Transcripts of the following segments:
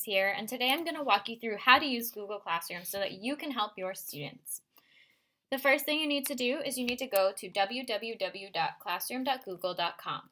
here, and today I'm going to walk you through how to use Google Classroom so that you can help your students. The first thing you need to do is you need to go to www.classroom.google.com.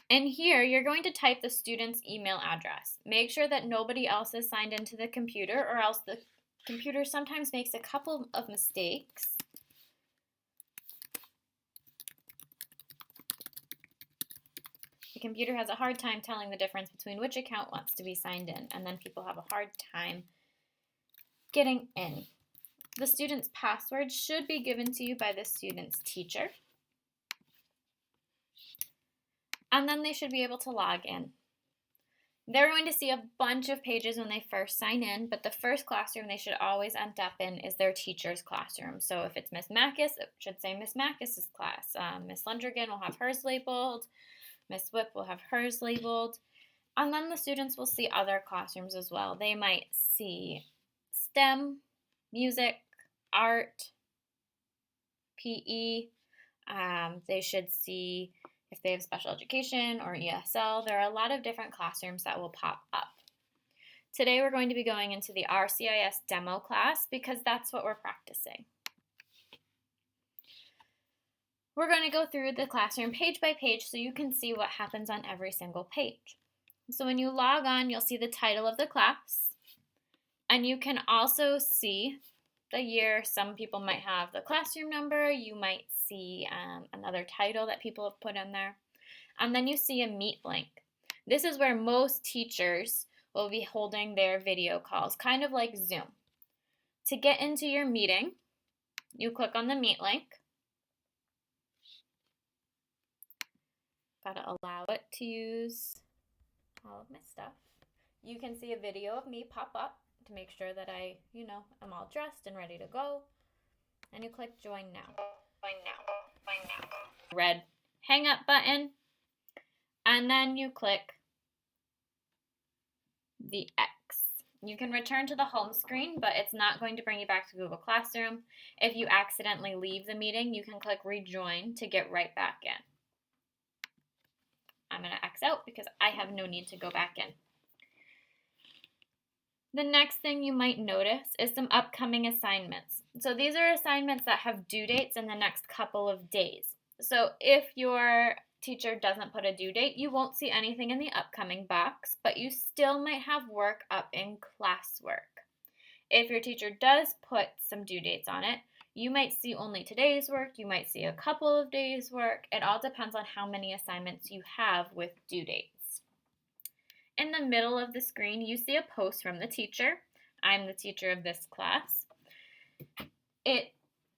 And here, you're going to type the student's email address. Make sure that nobody else is signed into the computer, or else the computer sometimes makes a couple of mistakes. The computer has a hard time telling the difference between which account wants to be signed in, and then people have a hard time getting in. The student's password should be given to you by the student's teacher, and then they should be able to log in. They're going to see a bunch of pages when they first sign in, but the first classroom they should always end up in is their teacher's classroom. So if it's Miss Mackis, it should say Miss Mackis's class. Miss Lundrigan will have hers labeled. Miss Whip will have hers labeled. And then the students will see other classrooms as well. They might see STEM, music, art, PE. They should see if they have special education or ESL. There are a lot of different classrooms that will pop up. Today we're going to be going into the RCIS demo class because that's what we're practicing. We're going to go through the classroom page by page so you can see what happens on every single page. So when you log on, you'll see the title of the class, and you can also see the year. Some people might have the classroom number. You might see another title that people have put in there. And then you see a Meet link. This is where most teachers will be holding their video calls, kind of like Zoom. To get into your meeting, you click on the Meet link. Gotta allow it to use all of my stuff. You can see a video of me pop up to make sure that I, am all dressed and ready to go. And you click Join Now. Red hang up button. And then you click the X. You can return to the home screen, but it's not going to bring you back to Google Classroom. If you accidentally leave the meeting, you can click Rejoin to get right back in. I'm going to X out because I have no need to go back in. The next thing you might notice is some upcoming assignments. So these are assignments that have due dates in the next couple of days. So if your teacher doesn't put a due date, you won't see anything in the upcoming box, but you still might have work up in classwork. If your teacher does put some due dates on it, you might see only today's work, you might see a couple of days' work. It all depends on how many assignments you have with due dates. In the middle of the screen, you see a post from the teacher. I'm the teacher of this class. It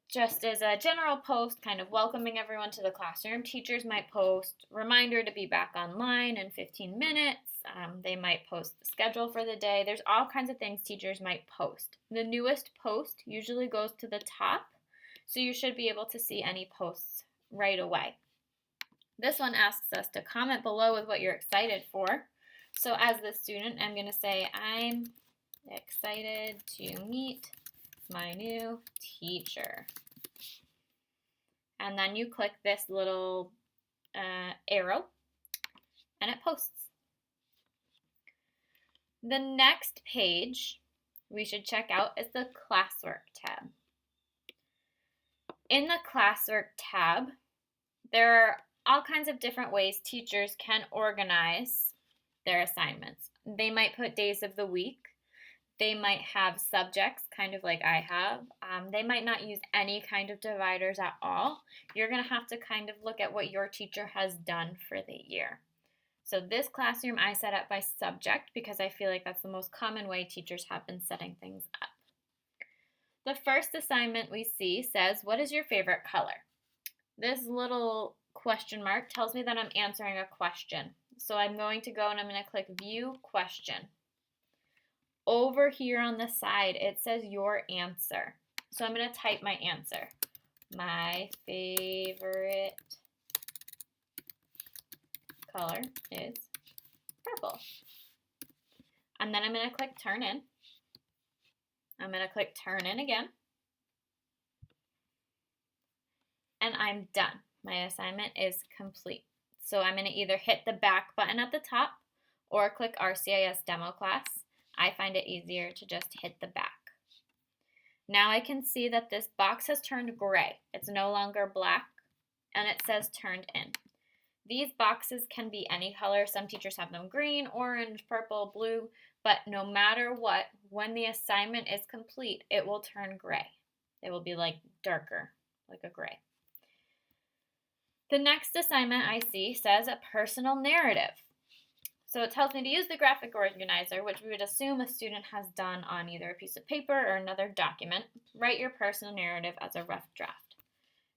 just is a general post kind of welcoming everyone to the classroom. Teachers might post, reminder to be back online in 15 minutes. They might post the schedule for the day. There's all kinds of things teachers might post. The newest post usually goes to the top, so you should be able to see any posts right away. This one asks us to comment below with what you're excited for. So as the student, I'm going to say, I'm excited to meet my new teacher. And then you click this little arrow, and it posts. The next page we should check out is the Classwork tab. In the Classwork tab, there are all kinds of different ways teachers can organize their assignments. They might put days of the week. They might have subjects, kind of like I have. They might not use any kind of dividers at all. You're going to have to kind of look at what your teacher has done for the year. So this classroom I set up by subject because I feel like that's the most common way teachers have been setting things up. The first assignment we see says, what is your favorite color? This little question mark tells me that I'm answering a question. So I'm going to go and I'm going to click View Question. Over here on the side, it says your answer. So I'm going to type my answer. My favorite color is purple. And then I'm going to click Turn In. I'm going to click Turn In again. And I'm done. My assignment is complete. So I'm going to either hit the back button at the top or click RCIS demo class. I find it easier to just hit the back. Now I can see that this box has turned gray. It's no longer black, and it says turned in. These boxes can be any color. Some teachers have them green, orange, purple, blue, but no matter what, when the assignment is complete, it will turn gray. It will be like darker, like a gray. The next assignment I see says a personal narrative. So it tells me to use the graphic organizer, which we would assume a student has done on either a piece of paper or another document. Write your personal narrative as a rough draft.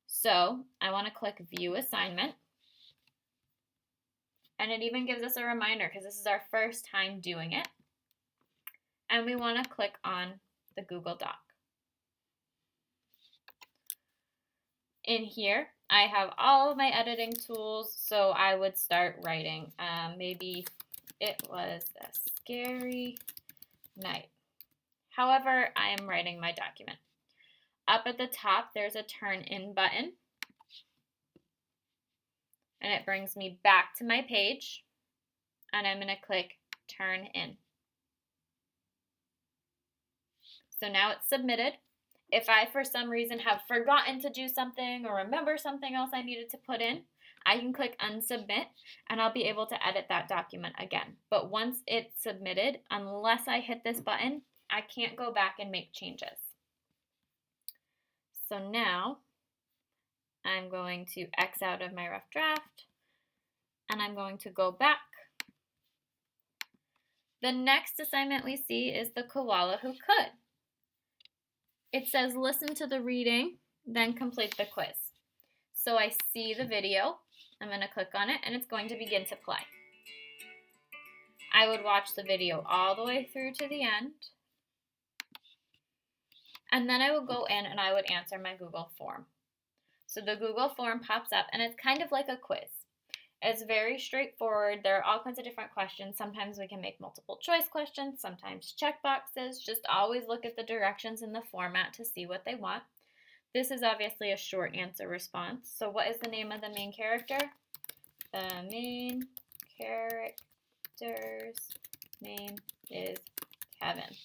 So I want to click View Assignment. And it even gives us a reminder because this is our first time doing it. And we want to click on the Google Doc. In here, I have all of my editing tools, so I would start writing. Maybe it was a scary night. However, I am writing my document. Up at the top, there's a Turn In button. And it brings me back to my page. And I'm going to click Turn In. So now it's submitted. If I, for some reason, have forgotten to do something or remember something else I needed to put in, I can click Unsubmit, and I'll be able to edit that document again. But once it's submitted, unless I hit this button, I can't go back and make changes. So now I'm going to X out of my rough draft, and I'm going to go back. The next assignment we see is the koala who could. It says listen to the reading, then complete the quiz. So I see the video, I'm going to click on it, and it's going to begin to play. I would watch the video all the way through to the end, and then I would go in and I would answer my Google form. So the Google form pops up, and it's kind of like a quiz. It's very straightforward. There are all kinds of different questions. Sometimes we can make multiple choice questions, sometimes check boxes. Just always look at the directions in the format to see what they want. This is obviously a short answer response. So what is the name of the main character? The main character's name is Kevin.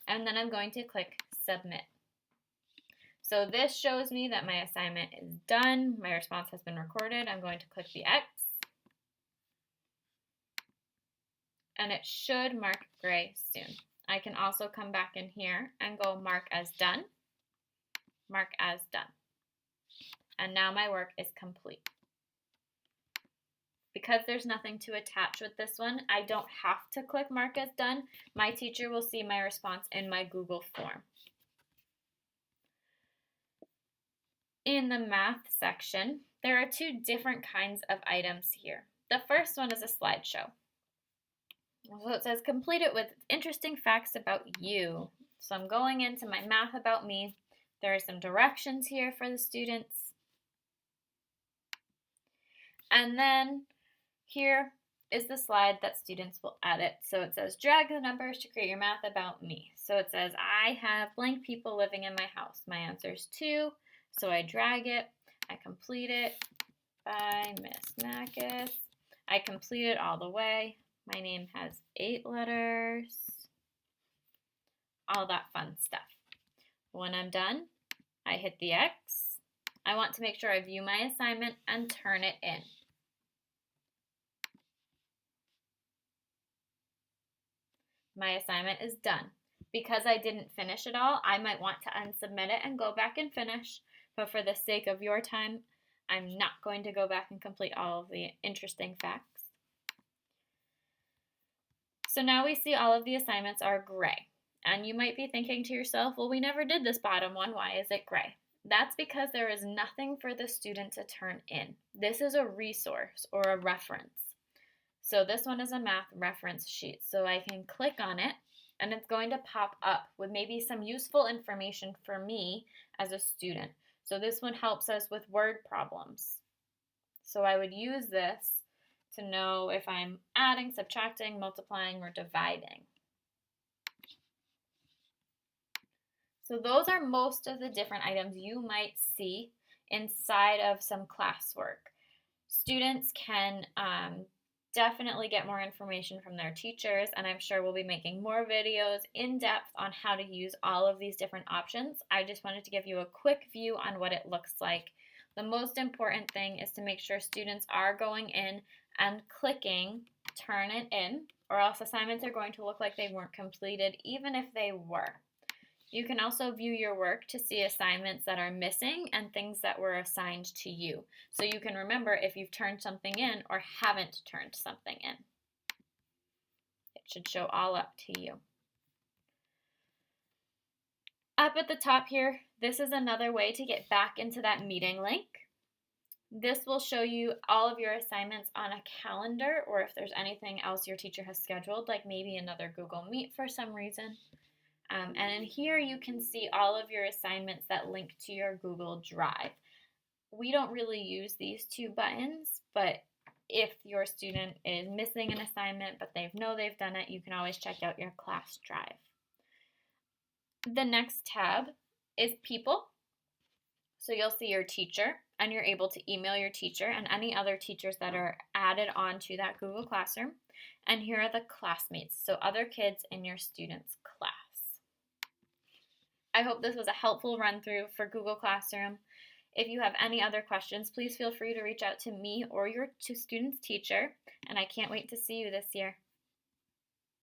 And then I'm going to click Submit. So this shows me that my assignment is done. My response has been recorded. I'm going to click the X. And it should mark gray soon. I can also come back in here and go mark as done. Mark as done. And now my work is complete. Because there's nothing to attach with this one, I don't have to click mark as done. My teacher will see my response in my Google form. In the math section, there are two different kinds of items here. The first one is a slideshow. So it says complete it with interesting facts about you. So I'm going into my math about me. There are some directions here for the students. And then here is the slide that students will edit. So it says drag the numbers to create your math about me. So it says I have blank people living in my house. My answer is 2. So I drag it, I complete it by Miss Macus. I complete it all the way. My name has 8 letters. All that fun stuff. When I'm done, I hit the X. I want to make sure I view my assignment and turn it in. My assignment is done. Because I didn't finish it all, I might want to unsubmit it and go back and finish. But for the sake of your time, I'm not going to go back and complete all of the interesting facts. So now we see all of the assignments are gray. And you might be thinking to yourself, well, we never did this bottom one. Why is it gray? That's because there is nothing for the student to turn in. This is a resource or a reference. So this one is a math reference sheet. So I can click on it, and it's going to pop up with maybe some useful information for me as a student. So this one helps us with word problems. So I would use this to know if I'm adding, subtracting, multiplying, or dividing. So those are most of the different items you might see inside of some classwork. Students can definitely get more information from their teachers, and I'm sure we'll be making more videos in depth on how to use all of these different options. I just wanted to give you a quick view on what it looks like. The most important thing is to make sure students are going in and clicking turn it in, or else assignments are going to look like they weren't completed even if they were. You can also view your work to see assignments that are missing and things that were assigned to you. So you can remember if you've turned something in or haven't turned something in. It should show all up to you. Up at the top here, this is another way to get back into that meeting link. This will show you all of your assignments on a calendar, or if there's anything else your teacher has scheduled, like maybe another Google Meet for some reason. And in here you can see all of your assignments that link to your Google Drive. We don't really use these two buttons, but if your student is missing an assignment but they know they've done it, you can always check out your class drive. The next tab is People. So you'll see your teacher, and you're able to email your teacher and any other teachers that are added onto that Google Classroom. And here are the classmates, so other kids in your student's class. I hope this was a helpful run through for Google Classroom. If you have any other questions, please feel free to reach out to me or your student's teacher, and I can't wait to see you this year.